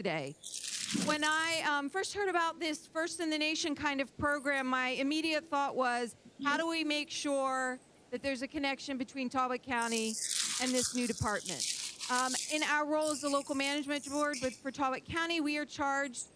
today. When I first heard about this First in the Nation kind of program, my immediate thought was, how do we make sure that there's a connection between Talbot County and this new department? In our role as the local management board for Talbot County, we are charged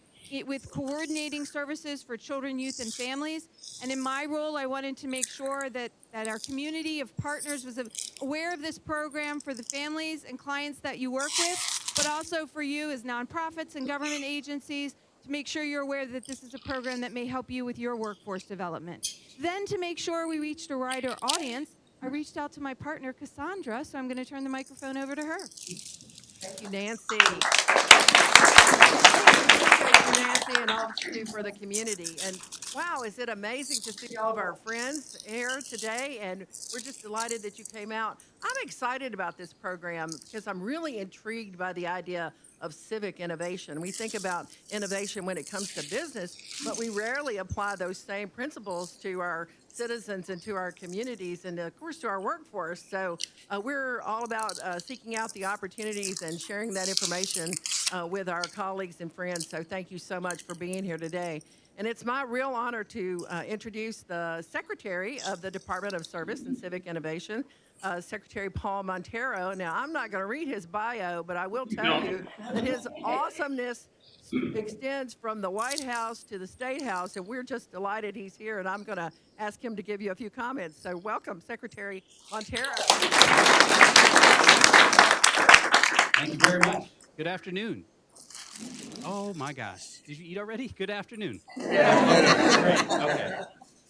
with coordinating services for children, youth, and families. And in my role, I wanted to make sure that our community of partners was aware of this program for the families and clients that you work with, but also for you as nonprofits and government agencies to make sure you're aware that this is a program that may help you with your workforce development. Then to make sure we reached a wider audience, I reached out to my partner, Cassandra, so I'm going to turn the microphone over to her. Thank you, Nancy. Thank you, Nancy, and all that you do for the community. And wow, is it amazing to see all of our friends here today? And we're just delighted that you came out. I'm excited about this program because I'm really intrigued by the idea of civic innovation. We think about innovation when it comes to business, but we rarely apply those same principles to our citizens and to our communities and, of course, to our workforce. So we're all about seeking out the opportunities and sharing that information with our colleagues and friends. So thank you so much for being here today. And it's my real honor to introduce the Secretary of the Department of Service and Civic Innovation, Secretary Paul Montero. Now, I'm not going to read his bio, but I will tell you that his awesomeness extends from the White House to the State House, and we're just delighted he's here, and I'm going to ask him to give you a few comments. So welcome, Secretary Montero. Thank you very much. Good afternoon. Oh, my gosh. Did you eat already? Good afternoon. Yeah. Great. Okay.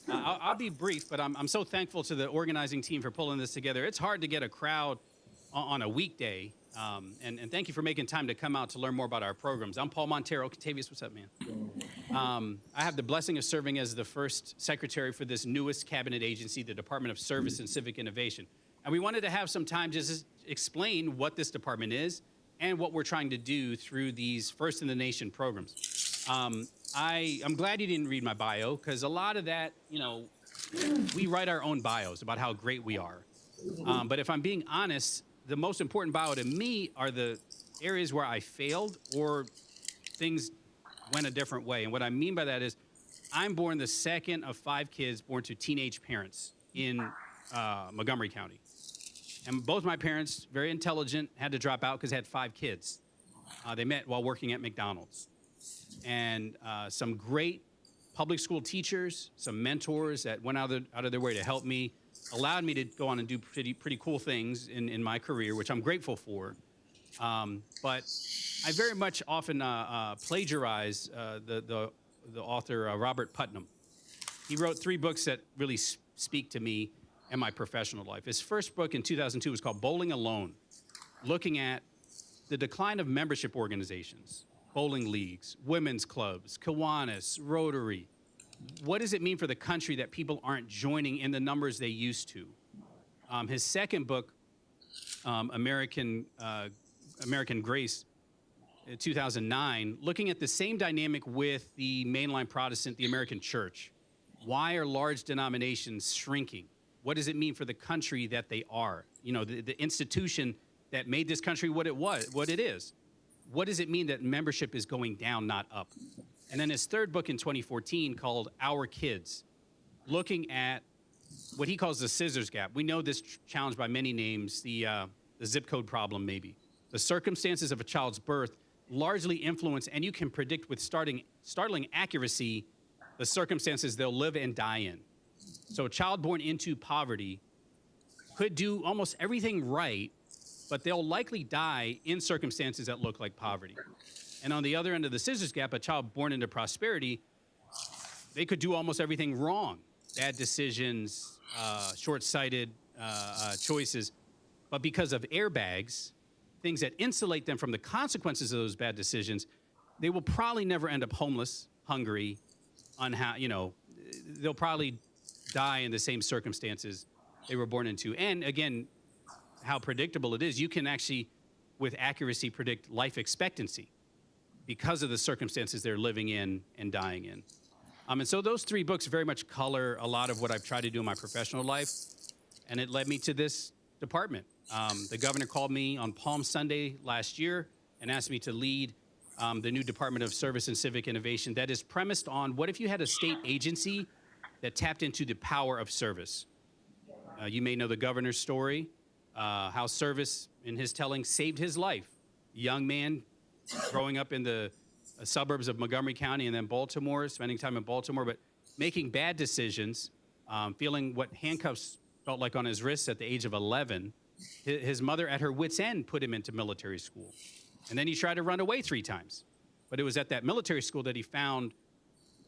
I'll be brief, but I'm so thankful to the organizing team for pulling this together. It's hard to get a crowd on a weekday, and thank you for making time to come out to learn more about our programs. I'm Paul Montero. Octavius, what's up, man? I have the blessing of serving as the first secretary for this newest cabinet agency, the Department of Service and Civic Innovation. And we wanted to have some time to just explain what this department is and what we're trying to do through these First in the Nation programs. I'm glad you didn't read my bio, because a lot of that, we write our own bios about how great we are. But if I'm being honest, the most important bio to me are the areas where I failed or things went a different way. And what I mean by that is I'm born the second of 5 kids born to teenage parents in Montgomery County. And both my parents, very intelligent, had to drop out because they had 5 kids. They met while working at McDonald's. And some great public school teachers, some mentors that went out of their way to help me, allowed me to go on and do pretty cool things in my career, which I'm grateful for. But I very much often plagiarize the author Robert Putnam. He wrote 3 books that really speak to me and my professional life. His first book in 2002 was called Bowling Alone, looking at the decline of membership organizations, bowling leagues, women's clubs, Kiwanis, Rotary. What does it mean for the country that people aren't joining in the numbers they used to? His second book, American Grace, 2009, looking at the same dynamic with the mainline Protestant, the American church. Why are large denominations shrinking? What does it mean for the country that they are? The institution that made this country what it is. What does it mean that membership is going down, not up? And then his third book in 2014 called Our Kids, looking at what he calls the scissors gap. We know this challenge by many names, the zip code problem maybe. The circumstances of a child's birth largely influence, and you can predict with startling accuracy, the circumstances they'll live and die in. So a child born into poverty could do almost everything right, but they'll likely die in circumstances that look like poverty. And on the other end of the scissors gap, a child born into prosperity, they could do almost everything wrong. Bad decisions, short-sighted choices. But because of airbags, things that insulate them from the consequences of those bad decisions, they will probably never end up homeless, hungry, they'll probably die in the same circumstances they were born into. And again, how predictable it is, you can actually, with accuracy, predict life expectancy because of the circumstances they're living in and dying in. And so those 3 books very much color a lot of what I've tried to do in my professional life, and it led me to this department. The governor called me on Palm Sunday last year and asked me to lead the new Department of Service and Civic Innovation that is premised on what if you had a state agency that tapped into the power of service. You may know the governor's story, how service, in his telling, saved his life. A young man growing up in the suburbs of Montgomery County and then Baltimore, spending time in Baltimore, but making bad decisions, feeling what handcuffs felt like on his wrists at the age of 11. His mother, at her wit's end, put him into military school. And then he tried to run away 3 times. But it was at that military school that he found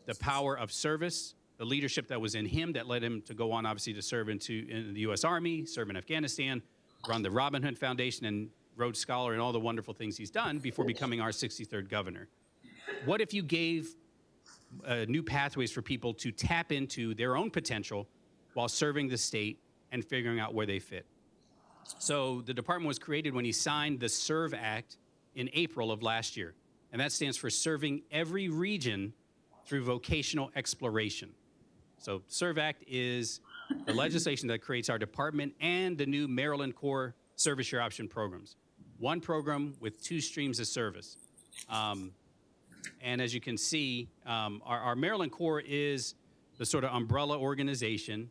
the power of service, the leadership that was in him that led him to go on, obviously, to serve in the U.S. Army, serve in Afghanistan, run the Robin Hood Foundation, and Rhodes Scholar, and all the wonderful things he's done before becoming our 63rd governor. What if you gave new pathways for people to tap into their own potential while serving the state and figuring out where they fit? So the department was created when he signed the SERVE Act in April of last year. And that stands for Serving Every Region Through Vocational Exploration. So SERVE Act is the legislation that creates our department and the new Maryland Corps Service Year Option programs. One program with 2 streams of service. And as you can see, our Maryland Corps is the sort of umbrella organization.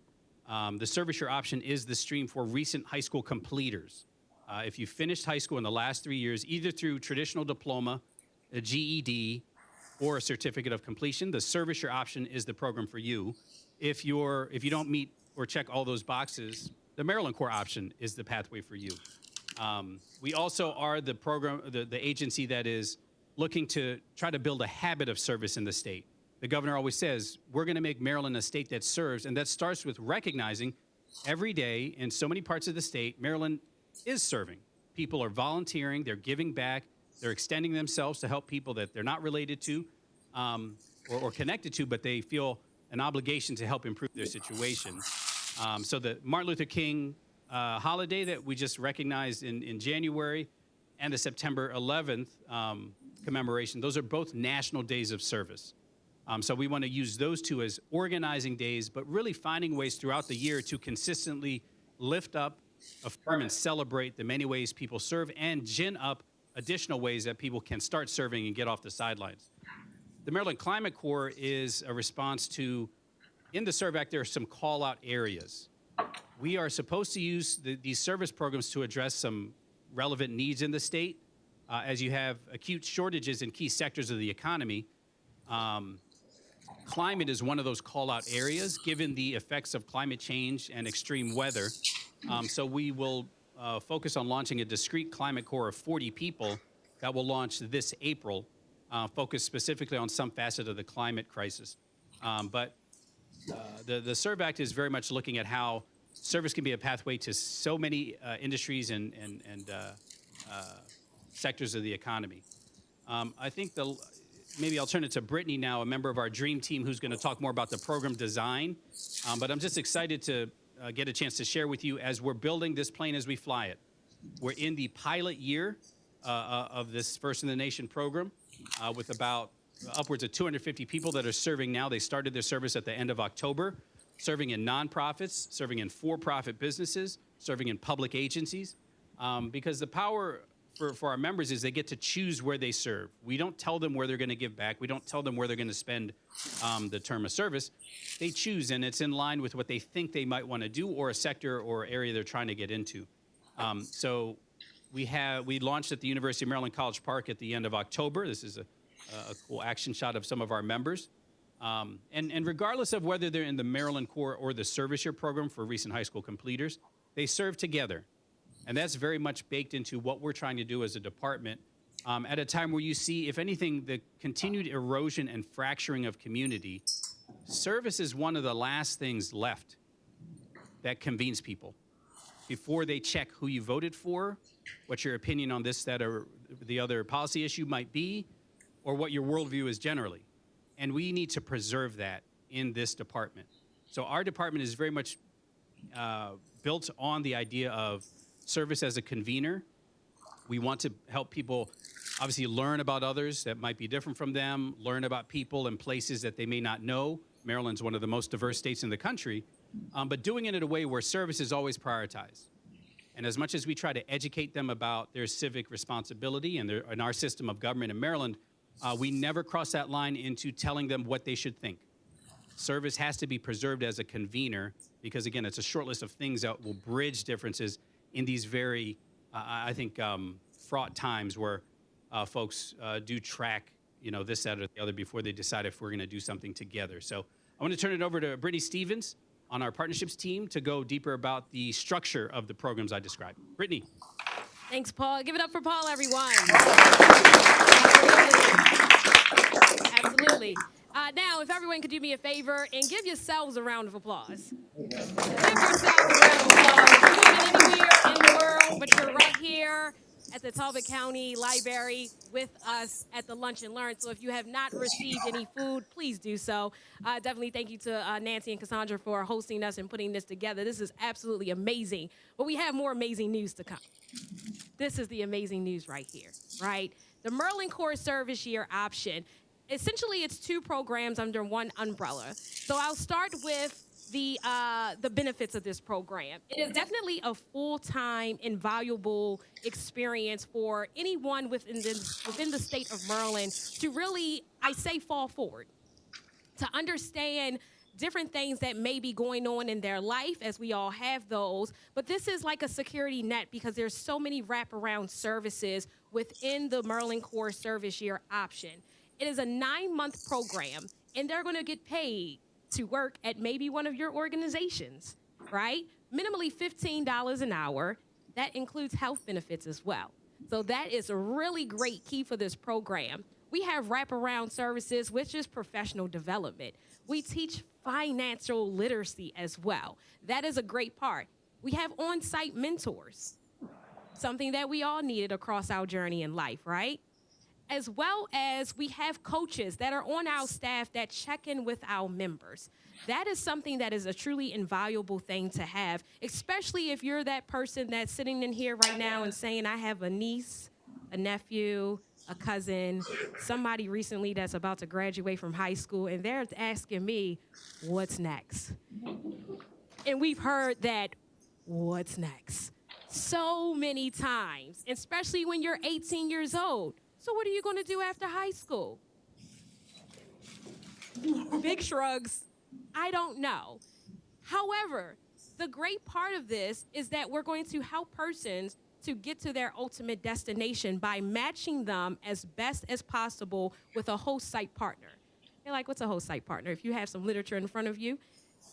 The Service Year Option is the stream for recent high school completers. If you finished high school in the last 3 years, either through traditional diploma, a GED, or a certificate of completion, the Service Year Option is the program for you. If you don't meet or check all those boxes, the Maryland Corps option is the pathway for you. We also are the program, the agency that is looking to try to build a habit of service in the state. The governor always says, we're going to make Maryland a state that serves, and that starts with recognizing every day in so many parts of the state, Maryland is serving. People are volunteering, they're giving back, they're extending themselves to help people that they're not related to or connected to, but they feel an obligation to help improve their situation. So the Martin Luther King holiday that we just recognized in January and the September 11th commemoration, those are both national days of service. So we want to use those 2 as organizing days, but really finding ways throughout the year to consistently lift up, affirm, and celebrate the many ways people serve and gin up additional ways that people can start serving and get off the sidelines. The Maryland Climate Corps is a response to, in the SERVE Act, there are some call-out areas. We are supposed to use these service programs to address some relevant needs in the state. As you have acute shortages in key sectors of the economy, climate is one of those call-out areas, given the effects of climate change and extreme weather. So we will focus on launching a discrete climate corps of 40 people that will launch this April, focused specifically on some facet of the climate crisis. But the SERVE Act is very much looking at how service can be a pathway to so many industries and sectors of the economy. I think maybe I'll turn it to Brittany now, a member of our dream team, who's going to talk more about the program design. But I'm just excited to get a chance to share with you as we're building this plane as we fly it. We're in the pilot year of this First in the Nation program with about upwards of 250 people that are serving now. They started their service at the end of October, serving in nonprofits, serving in for-profit businesses, serving in public agencies, because the power for our members is they get to choose where they serve. We don't tell them where they're going to give back. We don't tell them where they're going to spend the term of service. They choose, and it's in line with what they think they might want to do or a sector or area they're trying to get into. So we launched at the University of Maryland College Park at the end of October. This is a cool action shot of some of our members. And regardless of whether they're in the Maryland Corps or the Service Year program for recent high school completers, they serve together. And that's very much baked into what we're trying to do as a department at a time where you see, if anything, the continued erosion and fracturing of community. Service is one of the last things left that convenes people before they check who you voted for, what your opinion on this, that, or the other policy issue might be, or what your worldview is generally. And we need to preserve that in this department. So our department is very much built on the idea of service as a convener. We want to help people obviously learn about others that might be different from them, learn about people and places that they may not know. Maryland's one of the most diverse states in the country, but doing it in a way where service is always prioritized. And as much as we try to educate them about their civic responsibility and our system of government in Maryland, we never cross that line into telling them what they should think. Service has to be preserved as a convener because, again, it's a short list of things that will bridge differences in these very, I think, fraught times where folks do track, this, that, or the other before they decide if we're going to do something together. So I want to turn it over to Brittany Stevens on our partnerships team to go deeper about the structure of the programs I described. Brittany. Thanks, Paul. Give it up for Paul, everyone. Absolutely. Now, if everyone could do me a favor and give yourselves a round of applause. Give yourselves a round of applause. You could be anywhere in the world, but you're right here at the Talbot County Library with us at the Lunch and Learn. So if you have not received any food, please do so. Definitely thank you to Nancy and Cassandra for hosting us and putting this together. This is absolutely amazing. But we have more amazing news to come. This is the amazing news right here, right? The Merlin Core Service Year option. Essentially, it's two programs under one umbrella. So I'll start with the benefits of this program. It is definitely a full-time, invaluable experience for anyone within the state of Maryland to really, I say, fall forward, to understand different things that may be going on in their life, as we all have those. But this is like a security net because there's so many wraparound services within the Merlin Core Service Year option. It is a 9-month program, and they're going to get paid to work at maybe one of your organizations, right? Minimally $15 an hour. That includes health benefits as well. So that is a really great key for this program. We have wraparound services, which is professional development. We teach financial literacy as well. That is a great part. We have on-site mentors, something that we all needed across our journey in life, right? As well as we have coaches that are on our staff that check in with our members. That is something that is a truly invaluable thing to have, especially if you're that person that's sitting in here right now and saying, I have a niece, a nephew, a cousin, somebody recently that's about to graduate from high school, and they're asking me, what's next? And we've heard that, what's next? So many times, especially when you're 18 years old. So what are you going to do after high school? Big shrugs. I don't know. However, the great part of this is that we're going to help persons to get to their ultimate destination by matching them as best as possible with a host site partner. You're like, what's a host site partner? If you have some literature in front of you,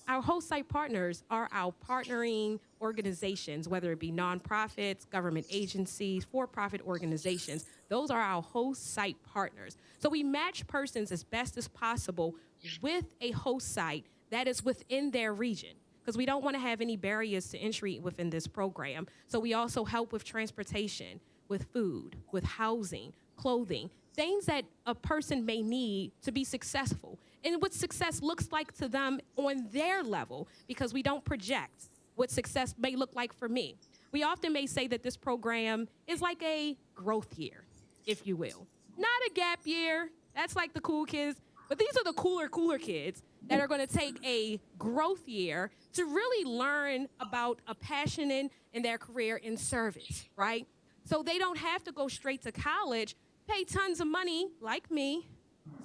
our host site partners are our partnering organizations, whether it be nonprofits, government agencies, for-profit organizations. Those are our host site partners. So we match persons as best as possible with a host site that is within their region, because we don't want to have any barriers to entry within this program. So we also help with transportation, with food, with housing, clothing, things that a person may need to be successful, and what success looks like to them on their level, because we don't project what success may look like for me. We often may say that this program is like a growth year, if you will. Not a gap year. That's like the cool kids. But these are the cooler kids that are going to take a growth year to really learn about a passion in their career in service, right? So they don't have to go straight to college, pay tons of money, like me,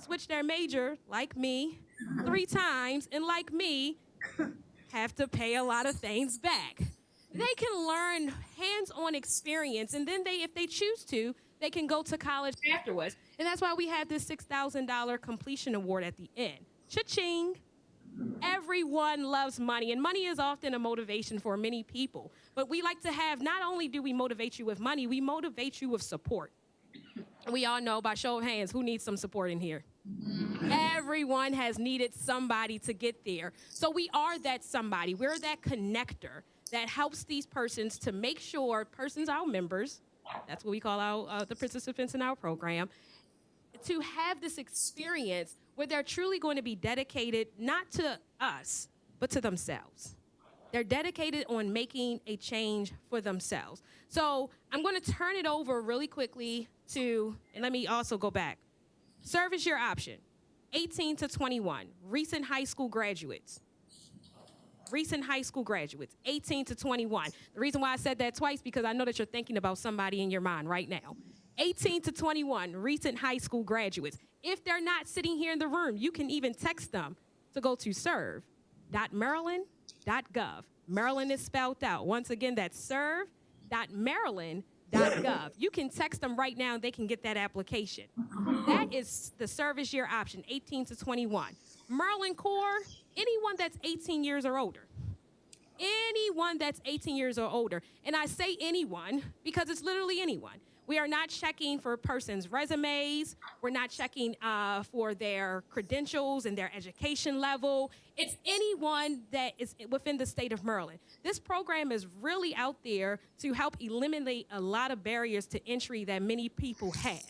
switch their major, like me, 3 times, and like me, have to pay a lot of things back. They can learn hands-on experience, and then if they choose to, they can go to college afterwards. And that's why we have this $6,000 completion award at the end. Cha-ching. Everyone loves money, and money is often a motivation for many people. But we like to have, not only do we motivate you with money, we motivate you with support. We all know, by show of hands, who needs some support in here? Everyone has needed somebody to get there. So we are that somebody. We're that connector that helps these persons to make sure persons, our members, that's what we call our the participants in our program, to have this experience where they're truly going to be dedicated not to us, but to themselves. They're dedicated on making a change for themselves. So I'm going to turn it over really quickly to, and let me also go back. Service year option, 18 to 21, recent high school graduates. Recent high school graduates, 18 to 21. The reason why I said that twice, because I know that you're thinking about somebody in your mind right now. 18 to 21, recent high school graduates. If they're not sitting here in the room, you can even text them to go to serve.maryland.gov. Maryland is spelled out. Once again, that's serve.maryland.gov. You can text them right now and they can get that application. That is the service year option, 18 to 21. Maryland Core, anyone that's 18 years or older. Anyone that's 18 years or older. And I say anyone because it's literally anyone. We are not checking for a person's resumes. We're not checking for their credentials and their education level. It's anyone that is within the state of Maryland. This program is really out there to help eliminate a lot of barriers to entry that many people have.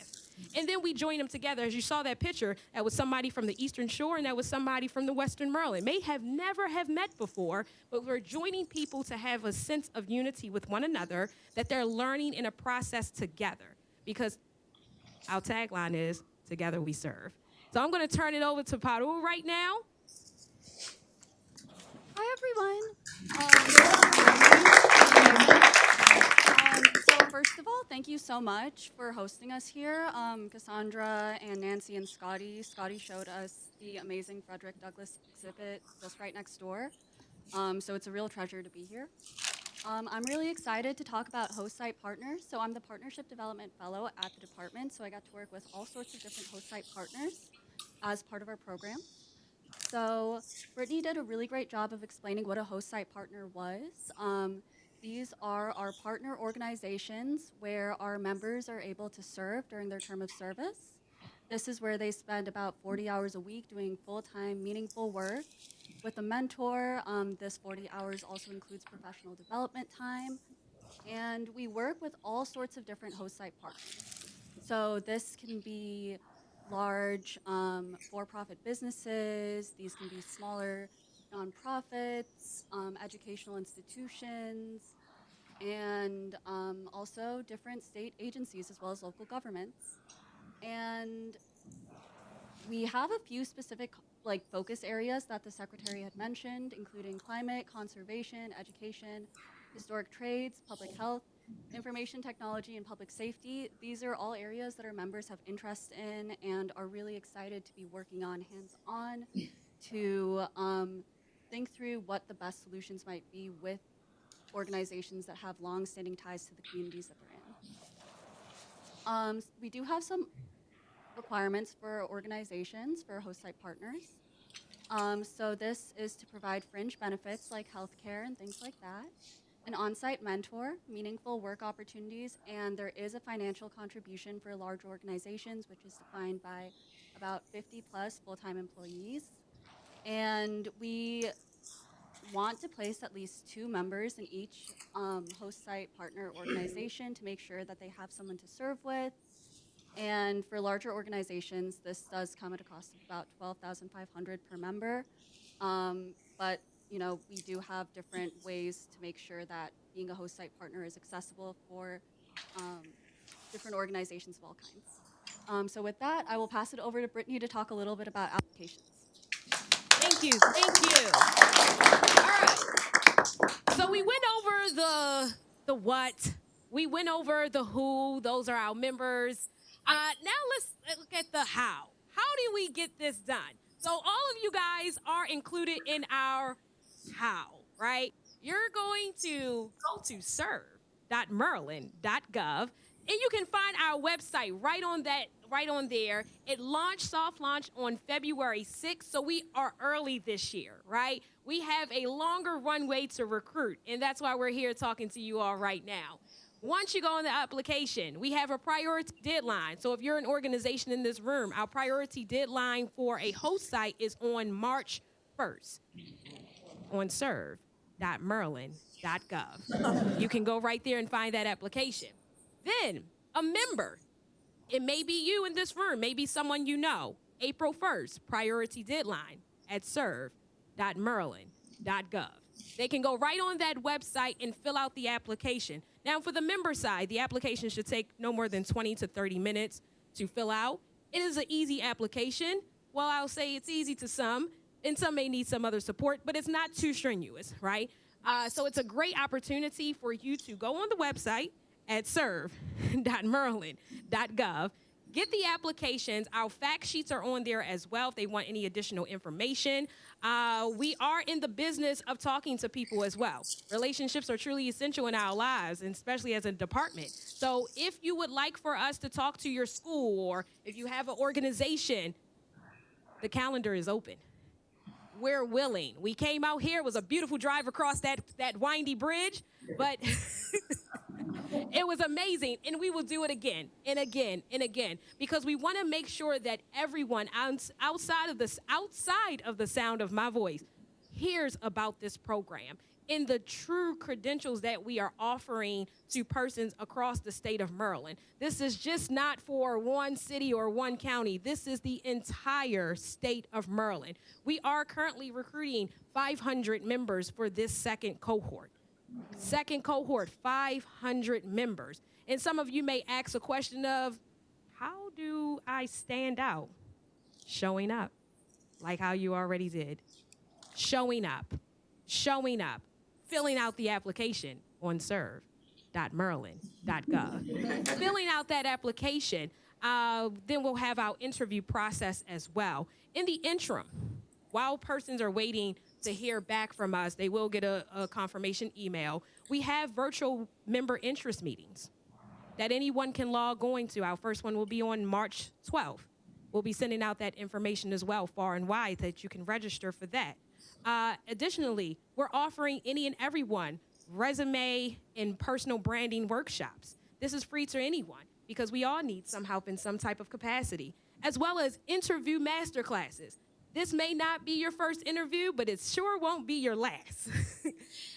And then we join them together. As you saw that picture, that was somebody from the Eastern Shore and that was somebody from the Western Maryland. May have never have met before, but we're joining people to have a sense of unity with one another, that they're learning in a process together. Because our tagline is, together we serve. So I'm going to turn it over to Paru right now. Hi, everyone. So first of all, thank you so much for hosting us here. Cassandra and Nancy and Scotty. Scotty showed us the amazing Frederick Douglass exhibit just right next door. So it's a real treasure to be here. I'm really excited to talk about host site partners. So I'm the Partnership Development Fellow at the department. So I got to work with all sorts of different host site partners as part of our program. So Brittany did a really great job of explaining what a host site partner was. These are our partner organizations where our members are able to serve during their term of service. This is where they spend about 40 hours a week doing full-time, meaningful work with a mentor. This 40 hours also includes professional development time. And we work with all sorts of different host site partners. So this can be large for-profit businesses. These can be smaller nonprofits, educational institutions, and also different state agencies as well as local governments. And we have a few specific focus areas that the secretary had mentioned, including climate, conservation, education, historic trades, public health, information technology, and public safety. These are all areas that our members have interest in and are really excited to be working on hands-on to think through what the best solutions might be with organizations that have long-standing ties to the communities that they're in. We do have some requirements for organizations, for host site partners. So this is to provide fringe benefits like healthcare and things like that, an on-site mentor, meaningful work opportunities, and there is a financial contribution for large organizations, which is defined by about 50 plus full-time employees. And we want to place at least 2 members in each host site partner organization to make sure that they have someone to serve with. And for larger organizations, this does come at a cost of about $12,500 per member. But we do have different ways to make sure that being a host site partner is accessible for different organizations of all kinds. So with that, I will pass it over to Brittany to talk a little bit about applications. Thank you. All right. So we went over the what. We went over the who. Those are our members. Now let's look at the how. How do we get this done? So all of you guys are included in our how, right? You're going to go to serve.maryland.gov, and you can find our website right on there. It soft launched on February 6th, so we are early this year, right? We have a longer runway to recruit, and that's why we're here talking to you all right now. Once you go on the application, we have a priority deadline. So if you're an organization in this room, our priority deadline for a host site is on March 1st on serve.maryland.gov. You can go right there and find that application. Then a member, it may be you in this room, maybe someone you know, April 1st, priority deadline at serve.maryland.gov. They can go right on that website and fill out the application. Now, for the member side, the application should take no more than 20 to 30 minutes to fill out. It is an easy application. Well, I'll say it's easy to some, and some may need some other support, but it's not too strenuous, right? So it's a great opportunity for you to go on the website at serve.maryland.gov. Get the applications. Our fact sheets are on there as well if they want any additional information. We are in the business of talking to people as well. Relationships are truly essential in our lives, and especially as a department. So if you would like for us to talk to your school, or if you have an organization, the calendar is open. We're willing. We came out here. It was a beautiful drive across that windy bridge, but it was amazing, and we will do it again and again and again, because we want to make sure that everyone outside of the sound of my voice hears about this program and the true credentials that we are offering to persons across the state of Maryland. This is just not for one city or one county. This is the entire state of Maryland. We are currently recruiting 500 members for this second cohort. 500 members. And some of you may ask a question of, how do I stand out? Showing up, like how you already did. Showing up, filling out the application on serve.maryland.gov. Filling out that application, then we'll have our interview process as well. In the interim, while persons are waiting to hear back from us, they will get a confirmation email. We have virtual member interest meetings that anyone can log on to. Our first one will be on March 12th. We'll be sending out that information as well, far and wide, that you can register for that. Additionally, we're offering any and everyone resume and personal branding workshops. This is free to anyone because we all need some help in some type of capacity, as well as interview masterclasses. This may not be your first interview, but it sure won't be your last.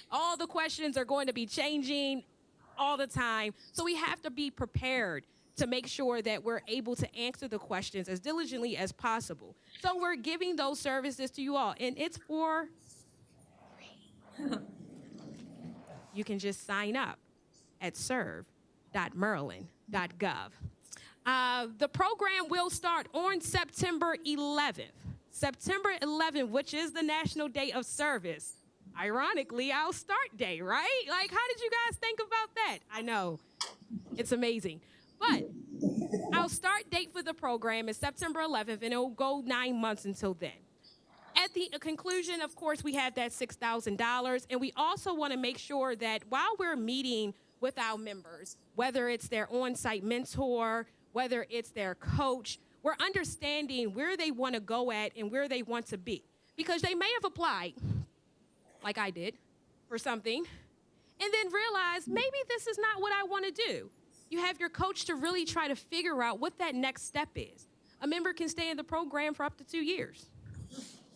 All the questions are going to be changing all the time, so we have to be prepared to make sure that we're able to answer the questions as diligently as possible. So we're giving those services to you all, and it's for free. You can just sign up at serve.maryland.gov. The program will start on September 11th. September 11th, which is the National Day of Service. Ironically, our start day, right? Like, how did you guys think about that? I know. It's amazing. But our start date for the program is September 11th, and it will go 9 months until then. At the conclusion, of course, we have that $6,000, and we also want to make sure that while we're meeting with our members, whether it's their on-site mentor, whether it's their coach, we're understanding where they want to go at and where they want to be. Because they may have applied, like I did, for something, and then realize maybe this is not what I want to do. You have your coach to really try to figure out what that next step is. A member can stay in the program for up to 2 years.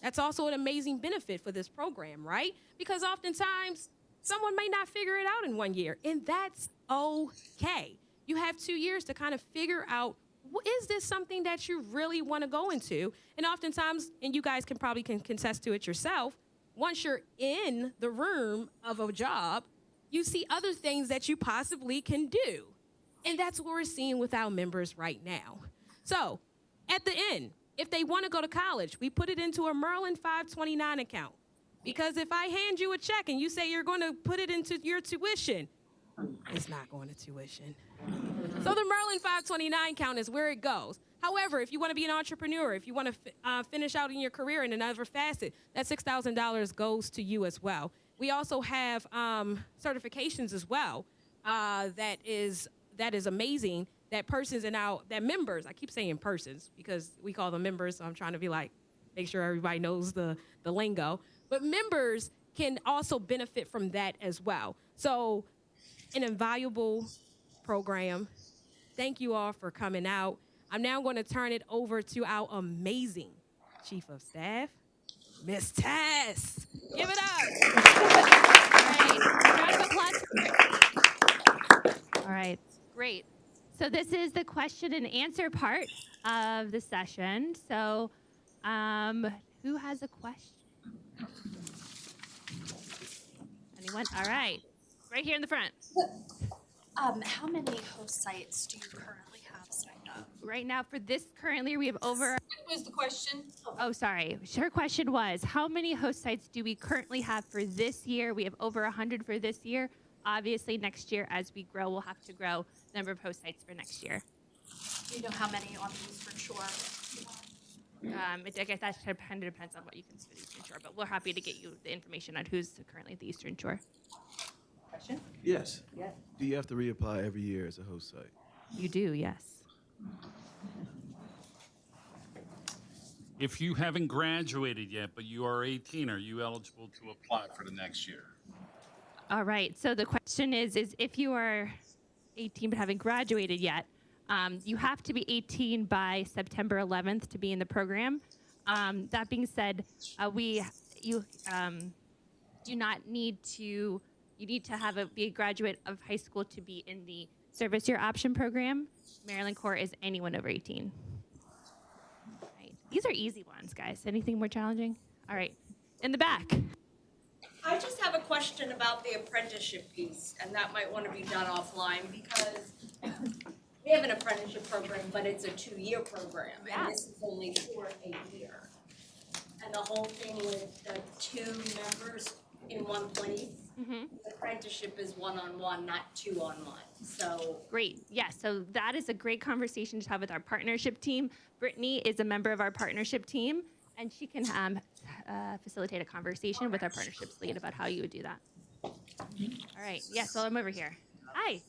That's also an amazing benefit for this program, right? Because oftentimes, someone may not figure it out in 1 year, and that's okay. You have 2 years to kind of figure out, is this something that you really want to go into? And oftentimes, and you guys can probably contest to it yourself, once you're in the room of a job, you see other things that you possibly can do. And that's what we're seeing with our members right now. So at the end, if they want to go to college, we put it into a Maryland 529 account. Because if I hand you a check and you say you're going to put it into your tuition, it's not going to tuition. So the Maryland 529 account is where it goes. However, if you want to be an entrepreneur, if you want to finish out in your career in another facet, that $6,000 goes to you as well. We also have certifications as well. That is amazing. That members, I keep saying persons because we call them members, so I'm trying to be like, make sure everybody knows the lingo. But members can also benefit from that as well. So an invaluable program. Thank you all for coming out. I'm now going to turn it over to our amazing Chief of Staff, Miss Tess. Give it up. Great. Round of applause. All right, great. So this is the question and answer part of the session. So who has a question? Anyone? All right. Right here in the front. How many host sites do you currently have signed up? Right now for this currently we have over... What was the question? Oh, sorry. Her question was, how many host sites do we currently have for this year? We have over 100 for this year. Obviously, next year, as we grow, we'll have to grow the number of host sites for next year. Do you know how many on the Eastern Shore? I guess that depends on what you consider the Eastern Shore, but we're happy to get you the information on who's currently at the Eastern Shore. Question? Yes. Yes. Do you have to reapply every year as a host site? You do, yes. If you haven't graduated yet, but you are 18, are you eligible to apply for the next year? All right. So the question is if you are 18 but haven't graduated yet, you have to be 18 by September 11th to be in the program. That being said, you do not need to. You need to be a graduate of high school to be in the service year option program. Maryland Corps is anyone over 18. Right. These are easy ones, guys. Anything more challenging? All right. In the back. I just have a question about the apprenticeship piece, and that might want to be done offline because we have an apprenticeship program, but it's a 2-year program, and this is only for a year. And the whole thing with the 2 members in one place, the apprenticeship is one-on-one, not 2-on-1. So Great. Yes. So that is a great conversation to have with our partnership team. Brittany is a member of our partnership team, and she can facilitate a conversation with our partnerships lead about how you would do that. All right. Yes. So I'm over here. Hi.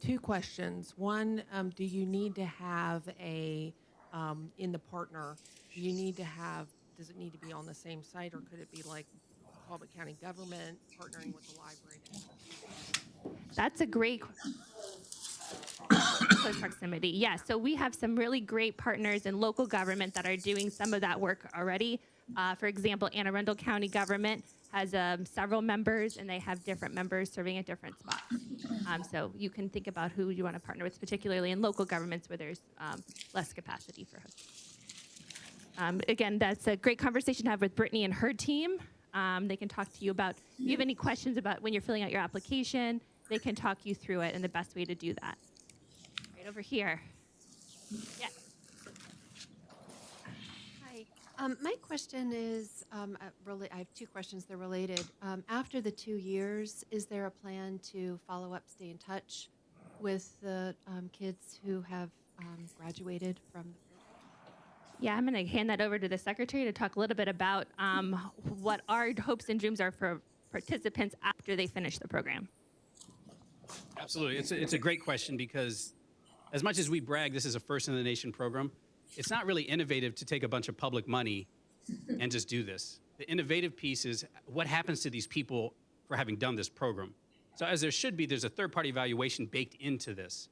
2 questions. One, do you need to have in the partner, do you need to have, does it need to be on the same site, or could it be like Talbot County government partnering with the library? That's a great close proximity. Yeah, so we have some really great partners in local government that are doing some of that work already. For example, Anne Arundel County government has several members, and they have different members serving at different spots. So you can think about who you want to partner with, particularly in local governments where there's less capacity for hosting. Again, that's a great conversation to have with Brittany and her team. They can talk to you about, if you have any questions about when you're filling out your application, they can talk you through it and the best way to do that. Right over here. Yes. Hi. My question is, I have 2 questions. They're related. After the 2 years, is there a plan to follow up, stay in touch with the kids who have graduated from the program? Yeah, I'm going to hand that over to the secretary to talk a little bit about what our hopes and dreams are for participants after they finish the program. Absolutely. It's a great question because as much as we brag this is a first in the nation program, it's not really innovative to take a bunch of public money and just do this. The innovative piece is what happens to these people for having done this program. So as there should be, there's a third-party evaluation baked into this.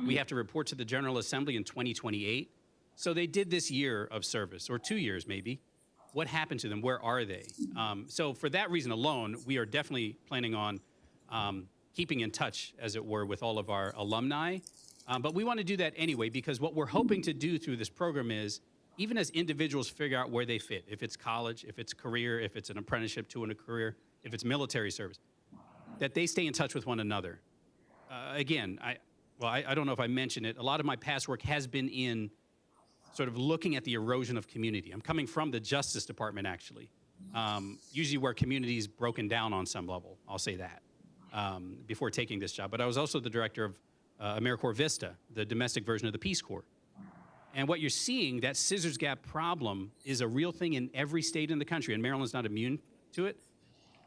We have to report to the General Assembly in 2028. So they did this year of service, or 2 years maybe. What happened to them? Where are they? So for that reason alone, we are definitely planning on keeping in touch, as it were, with all of our alumni. But we want to do that anyway, because what we're hoping to do through this program is, even as individuals figure out where they fit, if it's college, if it's career, if it's an apprenticeship to a career, if it's military service, that they stay in touch with one another. Again, I don't know if I mentioned it, a lot of my past work has been in sort of looking at the erosion of community. I'm coming from the Justice Department, actually, usually where community is broken down on some level, I'll say that, before taking this job. But I was also the director of AmeriCorps Vista, the domestic version of the Peace Corps. And what you're seeing, that scissors gap problem is a real thing in every state in the country, and Maryland's not immune to it.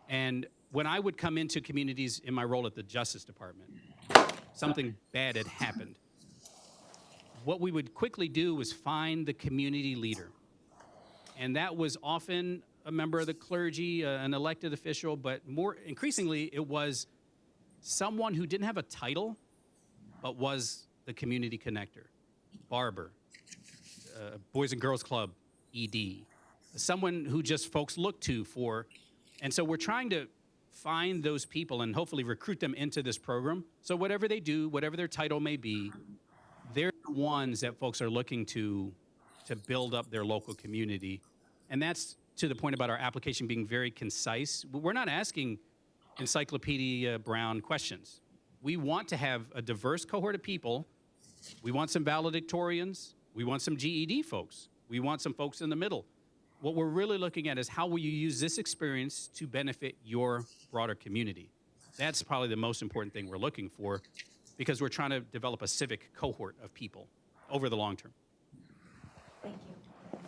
And when I would come into communities in my role at the Justice Department, something bad had happened. What we would quickly do was find the community leader. And that was often a member of the clergy, an elected official, but more increasingly, it was someone who didn't have a title, but was the community connector. Barber, Boys and Girls Club, ED, someone who just folks look to for. And so we're trying to find those people and hopefully recruit them into this program. So whatever they do, whatever their title may be, they're the ones that folks are looking to build up their local community. And that's to the point about our application being very concise. We're not asking Encyclopedia Brown questions. We want to have a diverse cohort of people. We want some valedictorians. We want some GED folks. We want some folks in the middle. What we're really looking at is how will you use this experience to benefit your broader community? That's probably the most important thing we're looking for, because we're trying to develop a civic cohort of people over the long term. Thank you.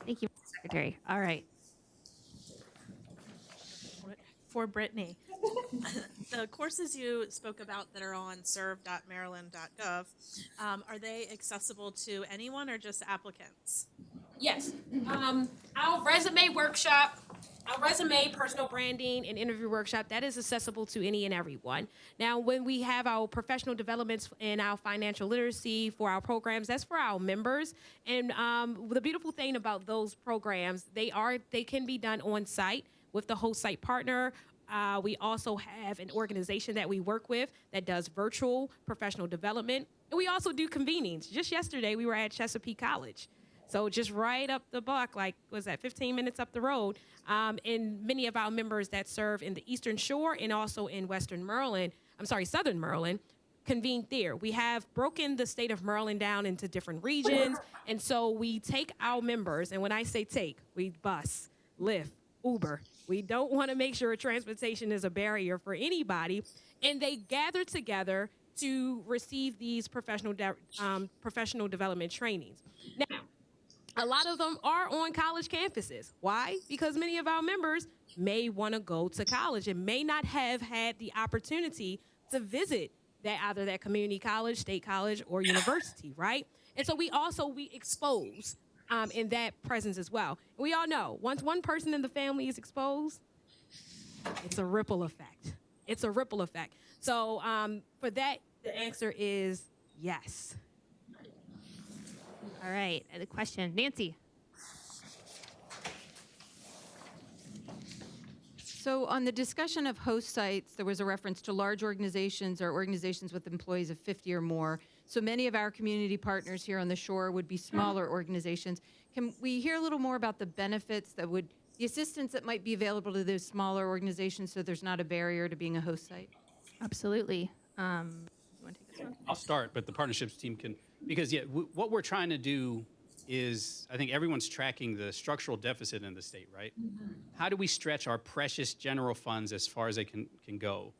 Thank you, Secretary. All right. For Brittany, the courses you spoke about that are on serve.maryland.gov, are they accessible to anyone or just applicants? Yes. Our resume workshop, our resume, personal branding, and interview workshop, that is accessible to any and everyone. Now, when we have our professional developments and our financial literacy for our programs, that's for our members. And the beautiful thing about those programs, they can be done on site with the host site partner. We also have an organization that we work with that does virtual professional development. And we also do convenings. Just yesterday, we were at Chesapeake College. So just right up the block, like, was that 15 minutes up the road? And many of our members that serve in the Eastern Shore and also in Southern Maryland, convened there. We have broken the state of Maryland down into different regions. And so we take our members, and when I say take, we bus, Lyft, Uber. We don't want to make sure transportation is a barrier for anybody. And they gather together to receive these professional development trainings. Now, a lot of them are on college campuses. Why? Because many of our members may want to go to college and may not have had the opportunity to visit either that community college, state college, or university, right? And so we expose in that presence as well. We all know, once one person in the family is exposed, it's a ripple effect. It's a ripple effect. So for that, the answer is yes. All right. The question, Nancy. So on the discussion of host sites, there was a reference to large organizations or organizations with employees of 50 or more. So many of our community partners here on the shore would be smaller organizations. Can we hear a little more about the benefits the assistance that might be available to those smaller organizations so there's not a barrier to being a host site? Absolutely. You want to take this one? I'll start, but the partnerships team can, because what we're trying to do is, I think everyone's tracking the structural deficit in the state, right? Mm-hmm. How do we stretch our precious general funds as far as they can go?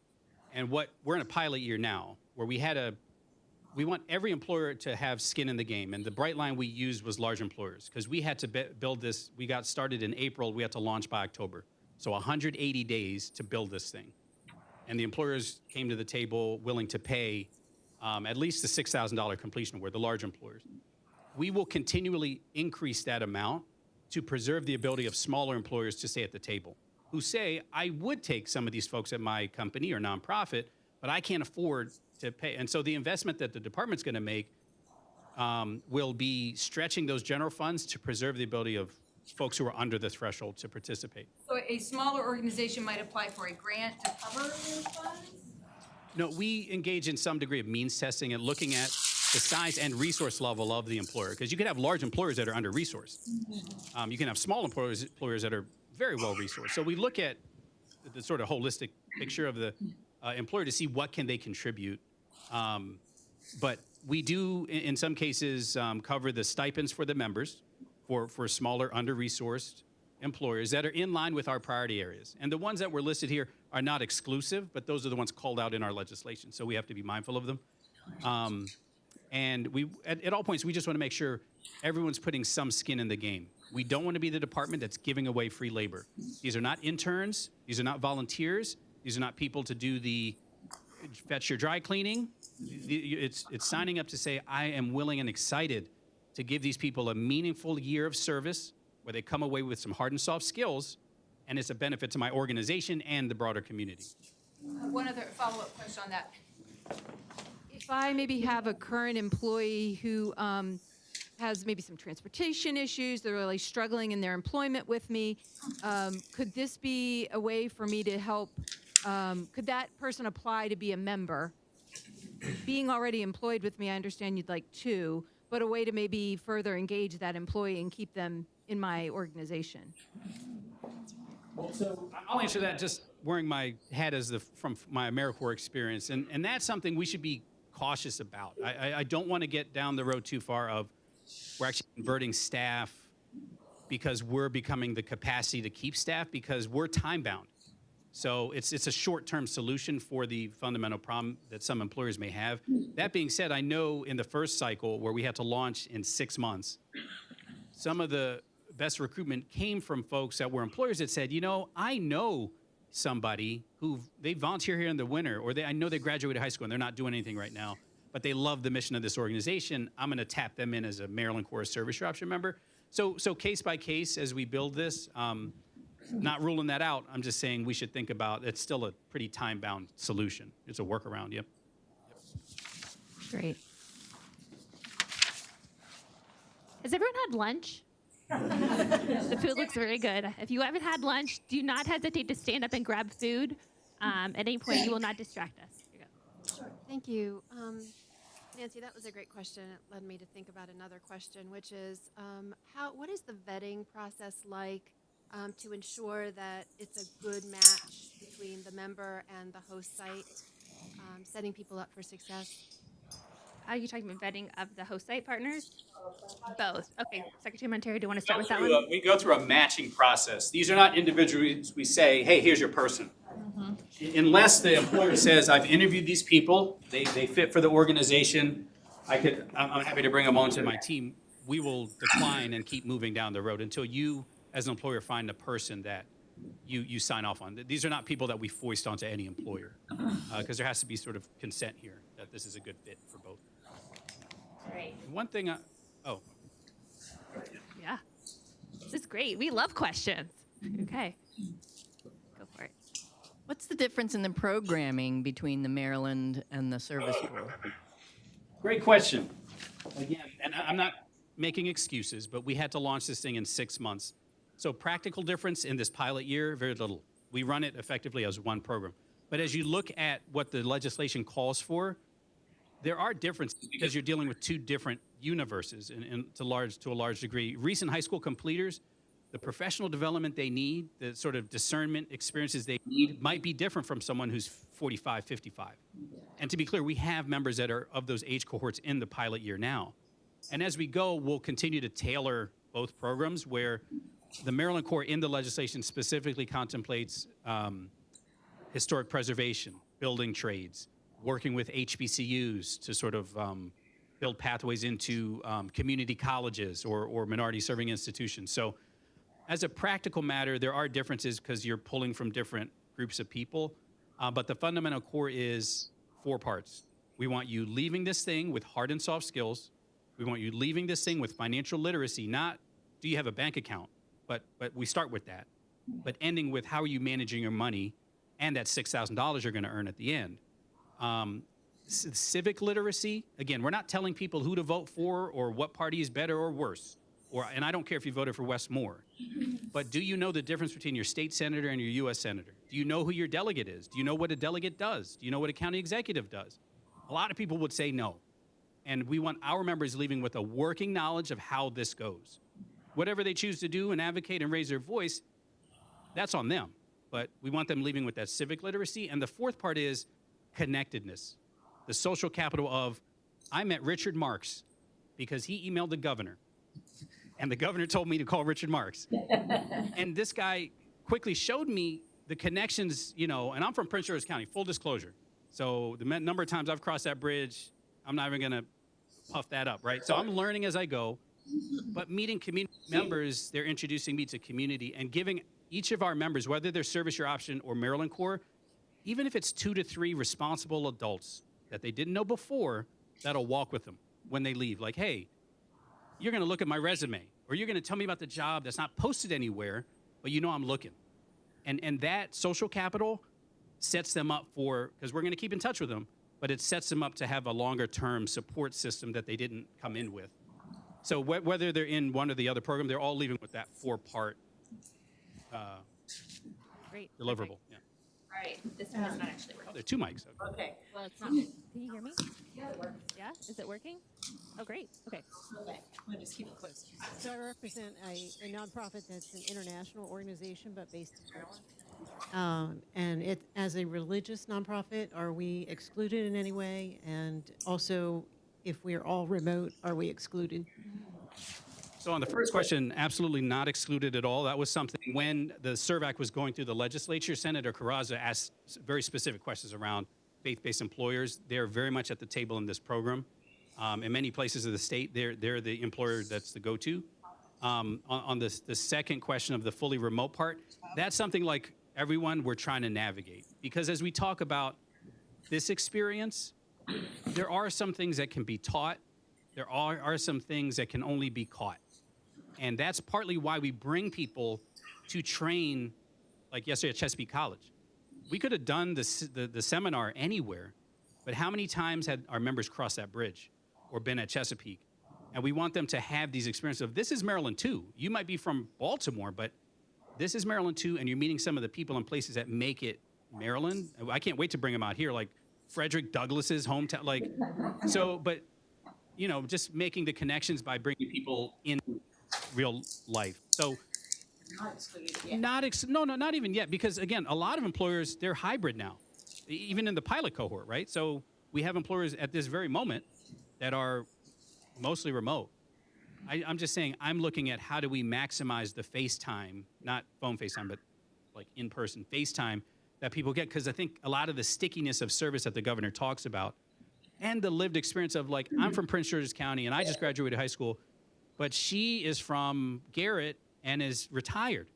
And we're in a pilot year now where we want every employer to have skin in the game. And the bright line we used was large employers, because we had to build this. We got started in April. We had to launch by October. So 180 days to build this thing. And the employers came to the table willing to pay at least the $6,000 completion award, the large employers. We will continually increase that amount to preserve the ability of smaller employers to stay at the table, who say, I would take some of these folks at my company or nonprofit, but I can't afford to pay. And so the investment that the department's going to make will be stretching those general funds to preserve the ability of folks who are under the threshold to participate. So a smaller organization might apply for a grant to cover those funds? No, we engage in some degree of means testing and looking at the size and resource level of the employer, because you can have large employers that are under-resourced. You can have small employers that are very well-resourced. So we look at the sort of holistic picture of the employer to see what can they contribute. But we do, in some cases, cover the stipends for the members for smaller, under-resourced employers that are in line with our priority areas. And the ones that were listed here are not exclusive, but those are the ones called out in our legislation. So we have to be mindful of them. And at all points, we just want to make sure everyone's putting some skin in the game. We don't want to be the department that's giving away free labor. These are not interns. These are not volunteers. These are not people to do the fetch your dry cleaning. It's signing up to say, I am willing and excited to give these people a meaningful year of service where they come away with some hard and soft skills, and it's a benefit to my organization and the broader community. One other follow-up question on that. If I maybe have a current employee who has maybe some transportation issues, they're really struggling in their employment with me, could this be a way for me to help? Could that person apply to be a member? Being already employed with me, I understand you'd like two, but a way to maybe further engage that employee and keep them in my organization. Well, so I'll answer that just wearing my hat from my AmeriCorps experience, and that's something we should be cautious about. I don't want to get down the road too far of we're actually converting staff because we're becoming the capacity to keep staff, because we're time bound. So it's a short-term solution for the fundamental problem that some employers may have. That being said, I know in the first cycle where we had to launch in 6 months, some of the best recruitment came from folks that were employers that said, you know, I know somebody who they volunteer here in the winter, or I know they graduated high school and they're not doing anything right now, but they love the mission of this organization. I'm going to tap them in as a Maryland Corps Service Year Option member. So case by case as we build this, not ruling that out. I'm just saying we should think about it's still a pretty time-bound solution. It's a workaround. Yep. Great. Has everyone had lunch? The food looks very good. If you haven't had lunch, do not hesitate to stand up and grab food. At any point, you will not distract us. Here you go. Sure. Thank you. Nancy, that was a great question. It led me to think about another question, which is what is the vetting process like to ensure that it's a good match between the member and the host site, setting people up for success? Are you talking about vetting of the host site partners? Both. Okay, Secretary Monteiro, do you want to start with that one? We go through a matching process. These are not individuals we say, hey, here's your person. Unless the employer says, I've interviewed these people, they fit for the organization, I'm happy to bring them onto my team, we will decline and keep moving down the road until you, as an employer, find the person that you sign off on. These are not people that we foist onto any employer, because there has to be sort of consent here that this is a good fit for both. Great. One thing, Yeah. This is great. We love questions. Okay. Go for it. What's the difference in the programming between the Maryland and the service pool? Great question. Again, and I'm not making excuses, but we had to launch this thing in 6 months. So practical difference in this pilot year, very little. We run it effectively as one program. But as you look at what the legislation calls for, there are differences because you're dealing with two different universes to a large degree. Recent high school completers, the professional development they need, the sort of discernment experiences they need might be different from someone who's 45, 55. And to be clear, we have members that are of those age cohorts in the pilot year now. And as we go, we'll continue to tailor both programs where the Maryland Corps in the legislation specifically contemplates historic preservation, building trades, working with HBCUs to sort of build pathways into community colleges or minority serving institutions. So as a practical matter, there are differences because you're pulling from different groups of people. But the fundamental core is 4 parts. We want you leaving this thing with hard and soft skills. We want you leaving this thing with financial literacy, not do you have a bank account, but we start with that. But ending with how are you managing your money and that $6,000 you're going to earn at the end. Civic literacy, again, we're not telling people who to vote for or what party is better or worse. And I don't care if you voted for Wes Moore, but do you know the difference between your state senator and your U.S. senator? Do you know who your delegate is? Do you know what a delegate does? Do you know what a county executive does? A lot of people would say no. And we want our members leaving with a working knowledge of how this goes. Whatever they choose to do and advocate and raise their voice, that's on them. But we want them leaving with that civic literacy. And the 4th part is connectedness. The social capital of, I met Richard Marks because he emailed the governor. And the governor told me to call Richard Marks. And this guy quickly showed me the connections, and I'm from Prince George's County, full disclosure. So the number of times I've crossed that bridge, I'm not even going to puff that up, right? So I'm learning as I go. But meeting community members, they're introducing me to community and giving each of our members, whether they're Service Year Option or Maryland Corps, even if it's 2 to 3 responsible adults that they didn't know before, that'll walk with them when they leave. Like, hey, you're going to look at my resume, or you're going to tell me about the job that's not posted anywhere, but I'm looking. And that social capital sets them up for, because we're going to keep in touch with them, but it sets them up to have a longer-term support system that they didn't come in with. So whether they're in one or the other program, they're all leaving with that 4-part Great. deliverable. Yeah. All right, this one is not actually working. Oh, there are 2 mics. Okay. Well, it's not. Can you hear me? Yeah, it works. Yeah? Is it working? Oh, great. Okay. Okay, I'm gonna just keep it close. So I represent a nonprofit that's an international organization, but based in Maryland. And it, as a religious nonprofit, are we excluded in any way? And also, if we're all remote, are we excluded? So on the first question, absolutely not excluded at all. That was something when the CERV Act was going through the legislature, Senator Carrazza asked very specific questions around faith-based employers. They're very much at the table in this program. In many places of the state, they're the employer that's the go-to. On the second question of the fully remote part, that's something like everyone we're trying to navigate. Because as we talk about this experience, there are some things that can be taught. There are some things that can only be caught. And that's partly why we bring people to train, like yesterday at Chesapeake College. We could have done the seminar anywhere, but how many times had our members crossed that bridge or been at Chesapeake? And we want them to have these experiences of, this is Maryland too. You might be from Baltimore, but this is Maryland too, and you're meeting some of the people and places that make it Maryland. I can't wait to bring them out here, like Frederick Douglass's hometown. Like, so, but, you know, just making the connections by bringing people in real life. So Not excluded yet. not even yet, because again, a lot of employers, they're hybrid now, even in the pilot cohort, right? So we have employers at this very moment that are mostly remote. I'm just saying, I'm looking at how do we maximize the FaceTime, not phone FaceTime, but like in-person FaceTime that people get, because I think a lot of the stickiness of service that the governor talks about and the lived experience of, like, I'm from Prince George's County and I just graduated high school, but she is from Garrett and is retired.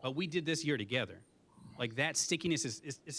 But we did this year together. Like, that stickiness is